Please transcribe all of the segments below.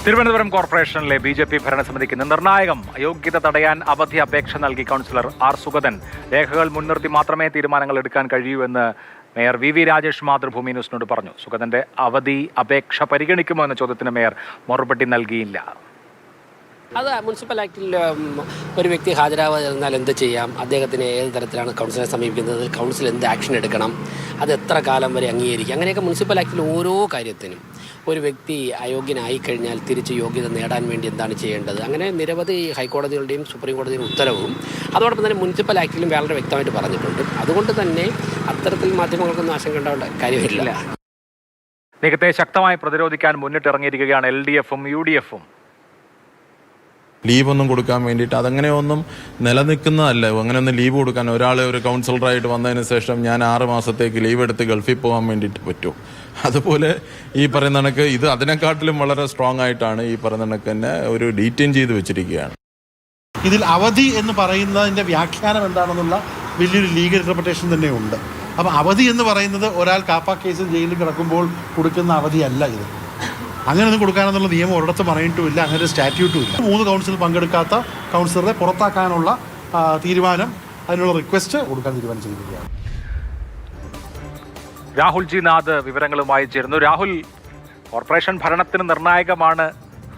തിരുവനന്തപുരം കോർപ്പറേഷനിലെ ബി.ജെ.പി. ഭരണസമിതിക്ക് നിർണായകം. അയോഗ്യത തടയാൻ അവധി അപേക്ഷ നൽകി കൗൺസിലർ ആർ. സുഗതൻ. രേഖകൾ മുൻനിർത്തി മാത്രമേ തീരുമാനങ്ങൾ എടുക്കാൻ കഴിയൂ എന്ന് മേയർ വി. രാജേഷ് മാതൃഭൂമി ന്യൂസിനോട് പറഞ്ഞു. സുഗതന്റെ അവധി അപേക്ഷ പരിഗണിക്കുമോ എന്ന ചോദ്യത്തിന് മേയർ മറുപടി നൽകിയില്ല. അത് മുനിസിപ്പൽ ആക്ടിൽ ഒരു വ്യക്തി ഹാജരാവാതിരുന്നാൽ എന്ത് ചെയ്യാം, അദ്ദേഹത്തിന് ഏത് തരത്തിലാണ് കൗൺസിലിനെ സമീപിക്കുന്നത്, കൗൺസിൽ എന്ത് ആക്ഷൻ എടുക്കണം, അത് എത്ര കാലം വരെ അംഗീകരിക്കും, അങ്ങനെയൊക്കെ മുനിസിപ്പൽ ആക്ടിൽ ഓരോ കാര്യത്തിനും ഒരു വ്യക്തി അയോഗ്യനായി കഴിഞ്ഞാൽ തിരിച്ച് യോഗ്യത നേടാൻ വേണ്ടി എന്താണ് ചെയ്യേണ്ടത്, അങ്ങനെ നിരവധി ഹൈക്കോടതികളുടെയും സുപ്രീം കോടതിയുടെ ഉത്തരവും അതോടൊപ്പം തന്നെ മുനിസിപ്പൽ ആക്ടിലും വളരെ വ്യക്തമായിട്ട് പറഞ്ഞിട്ടുണ്ട്. അതുകൊണ്ട് തന്നെ അത്തരത്തിൽ മാധ്യമങ്ങൾക്കൊന്നും ആശങ്ക ഉണ്ടാവേണ്ട കാര്യമില്ല. നീക്കത്തെ ശക്തമായി പ്രതിരോധിക്കാൻ മുന്നിട്ടിറങ്ങിയിരിക്കുകയാണ് LDF-ഉം UDF-ഉം. ലീവ് ഒന്നും കൊടുക്കാൻ വേണ്ടിയിട്ട് അതങ്ങനെ ഒന്നും നിലനിൽക്കുന്നതല്ല. അങ്ങനെ ഒന്നും ലീവ് കൊടുക്കാൻ ഒരാൾ ഒരു കൗൺസിലറായിട്ട് വന്നതിന് ശേഷം ഞാൻ 6 മാസത്തേക്ക് ലീവ് എടുത്ത് ഗൾഫിൽ പോകാൻ വേണ്ടിയിട്ട് പറ്റും. അതുപോലെ ഈ പറയുന്ന കണക്ക് ഇത് അതിനെക്കാട്ടിലും വളരെ സ്ട്രോങ് ആയിട്ടാണ് ഈ പറയുന്ന കണക്ക് തന്നെ ഒരു ഡീറ്റെയിൻ ചെയ്ത് വെച്ചിരിക്കുകയാണ്. ഇതിൽ അവധി എന്ന് പറയുന്നതിൻ്റെ വ്യാഖ്യാനം എന്താണെന്നുള്ള വലിയൊരു ലീഗൽ ഇന്റർപ്രിട്ടേഷൻ തന്നെ ഉണ്ട്. അപ്പം അവധി എന്ന് പറയുന്നത് ഒരാൾ കാപ്പ കേസിൽ ജയിലിൽ കിടക്കുമ്പോൾ കൊടുക്കുന്ന അവധിയല്ല ഇത്. അങ്ങനെയൊന്നും കൊടുക്കാനെന്നുള്ള നിയമം ഒരിടത്തും പറഞ്ഞിട്ടുമില്ല, അങ്ങനെ ഒരു സ്റ്റാറ്റ്യൂട്ടും ഇല്ല. 3 കൗൺസിൽ പങ്കെടുക്കാത്ത കൗൺസിലറെ പുറത്താക്കാനുള്ള തീരുമാനം, അതിനുള്ള റിക്വസ്റ്റ് കൊടുക്കാൻ തീരുമാനിച്ചിരിക്കുകയാണ്. രാഹുൽ ജി നാഥ് വിവരങ്ങളുമായി ചേരുന്നു. രാഹുൽ, കോർപ്പറേഷൻ ഭരണത്തിന് നിർണായകമാണ്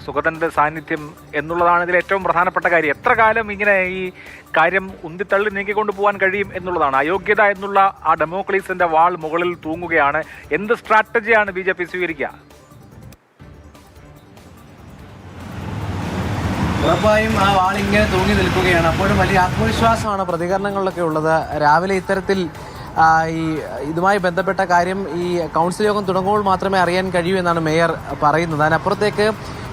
സുഗതന്റെ സാന്നിധ്യം എന്നുള്ളതാണ് ഇതിൽ ഏറ്റവും പ്രധാനപ്പെട്ട കാര്യം. എത്ര കാലം ഇങ്ങനെ ഈ കാര്യം ഉന്തിത്തള്ളി നീക്കിക്കൊണ്ടു പോകാൻ കഴിയും എന്നുള്ളതാണ്. അയോഗ്യത എന്നുള്ള ആ ഡെമോക്ലീസിന്റെ വാൾ മുകളിൽ തൂങ്ങുകയാണ്. എന്ത് സ്ട്രാറ്റജിയാണ് BJP സ്വീകരിക്കുക? ഉറപ്പായും ആ വാളിങ്ങനെ തൂങ്ങി നിൽക്കുകയാണ്. അപ്പോഴും വലിയ ആത്മവിശ്വാസമാണ് പ്രതികരണങ്ങളിലൊക്കെ ഉള്ളത്. രാവിലെ ഇത്തരത്തിൽ ഇതുമായി ബന്ധപ്പെട്ട കാര്യം ഈ കൗൺസിൽ യോഗം തുടങ്ങുമ്പോൾ മാത്രമേ അറിയാൻ കഴിയൂ എന്നാണ് മേയർ പറയുന്നത്. അതിനപ്പുറത്തേക്ക്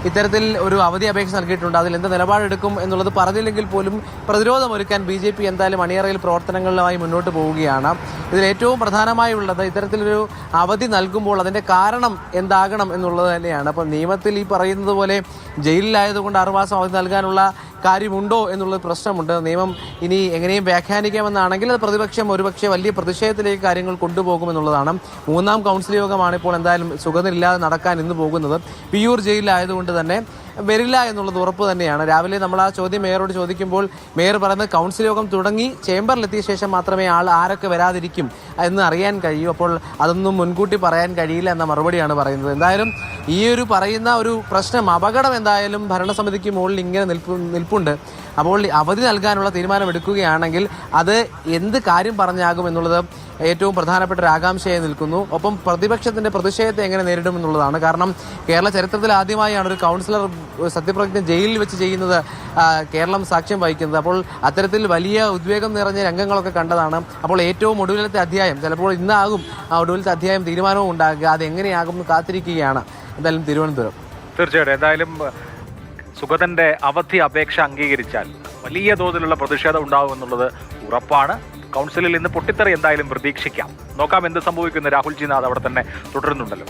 ഇത്തരത്തിൽ ഒരു അവധി അപേക്ഷ നൽകിയിട്ടുണ്ട്. അതിൽ എന്ത് നിലപാടെടുക്കും എന്നുള്ളത് പറഞ്ഞില്ലെങ്കിൽ പോലും പ്രതിരോധമൊരുക്കാൻ BJP എന്തായാലും അണിയറയിൽ പ്രവർത്തനങ്ങളുമായി മുന്നോട്ട് പോവുകയാണ്. ഇതിൽ ഏറ്റവും പ്രധാനമായുള്ളത് ഇത്തരത്തിലൊരു അവധി നൽകുമ്പോൾ അതിൻ്റെ കാരണം എന്താകണം എന്നുള്ളത് തന്നെയാണ്. അപ്പം നിയമത്തിൽ ഈ പറയുന്നത് പോലെ ജയിലിലായതുകൊണ്ട് 6 മാസം അവധി നൽകാനുള്ള കാര്യമുണ്ടോ എന്നുള്ളത് പ്രശ്നമുണ്ട്. നിയമം ഇനി എങ്ങനെയും വ്യാഖ്യാനിക്കാമെന്നാണെങ്കിൽ അത് പ്രതിപക്ഷം ഒരുപക്ഷെ വലിയ പ്രതിഷേധത്തിലേക്ക് കാര്യങ്ങൾ കൊണ്ടുപോകുമെന്നുള്ളതാണ്. 3ാം കൗൺസിൽ യോഗമാണ് ഇപ്പോൾ എന്തായാലും സുഗതനില്ലാതെ നടക്കാൻ ഇന്ന് പോകുന്നത്. വിയ്യൂർ ജയിലിലായതുകൊണ്ട് തന്നെ വരില്ല എന്നുള്ളത് ഉറപ്പ് തന്നെയാണ്. രാവിലെ നമ്മൾ ആ ചോദ്യം മേയറോട് ചോദിക്കുമ്പോൾ മേയർ പറയുന്നത് കൗൺസിൽ യോഗം തുടങ്ങി ചേംബറിലെത്തിയ ശേഷം മാത്രമേ ആരൊക്കെ വരാതിരിക്കും എന്ന് അറിയാൻ കഴിയൂ. അപ്പോൾ അതൊന്നും മുൻകൂട്ടി പറയാൻ കഴിയില്ല എന്ന മറുപടിയാണ് പറയുന്നത്. എന്തായാലും ഈ ഒരു പറയുന്ന ഒരു പ്രശ്നം, അപകടം എന്തായാലും ഭരണസമിതിക്ക് മുകളിൽ ഇങ്ങനെ നിൽപ്പുണ്ട്. അപ്പോൾ അവധി നൽകാനുള്ള തീരുമാനം എടുക്കുകയാണെങ്കിൽ അത് എന്ത് കാര്യം പറഞ്ഞാകും എന്നുള്ളത് ഏറ്റവും പ്രധാനപ്പെട്ട ഒരു ആകാംക്ഷയായി നിൽക്കുന്നു. ഒപ്പം പ്രതിപക്ഷത്തിന്റെ പ്രതിഷേധത്തെ എങ്ങനെ നേരിടുമെന്നുള്ളതാണ്. കാരണം കേരള ചരിത്രത്തിൽ ആദ്യമായാണ് ഒരു കൗൺസിലർ സത്യപ്രതിജ്ഞ ജയിലിൽ വെച്ച് ചെയ്യുന്നത് കേരളം സാക്ഷ്യം വഹിക്കുന്നത്. അപ്പോൾ അത്തരത്തിൽ വലിയ ഉദ്വേഗം നിറഞ്ഞ രംഗങ്ങളൊക്കെ കണ്ടതാണ്. അപ്പോൾ ഏറ്റവും ഒടുവിലത്തെ അധ്യായം, ചിലപ്പോൾ ഇന്നാകും ആ ഒടുവിലത്തെ അധ്യായം തീരുമാനവും ഉണ്ടാകുക. അതെങ്ങനെയാകും എന്ന് കാത്തിരിക്കുകയാണ് എന്തായാലും തിരുവനന്തപുരം. തീർച്ചയായിട്ടും എന്തായാലും സുഗതന്റെ അവധി അപേക്ഷ അംഗീകരിച്ചാൽ വലിയ തോതിലുള്ള പ്രതിഷേധം ഉണ്ടാകുമെന്നുള്ളത് ഉറപ്പാണ്. കൗൺസിലിൽ ഇന്ന് പൊട്ടിത്തെറി എന്തായാലും പ്രതീക്ഷിക്കാം. നോക്കാം എന്ത് സംഭവിക്കുന്നു. രാഹുൽ ജി നാഥ് അവിടെ തന്നെ തുടരുന്നുണ്ടല്ലോ.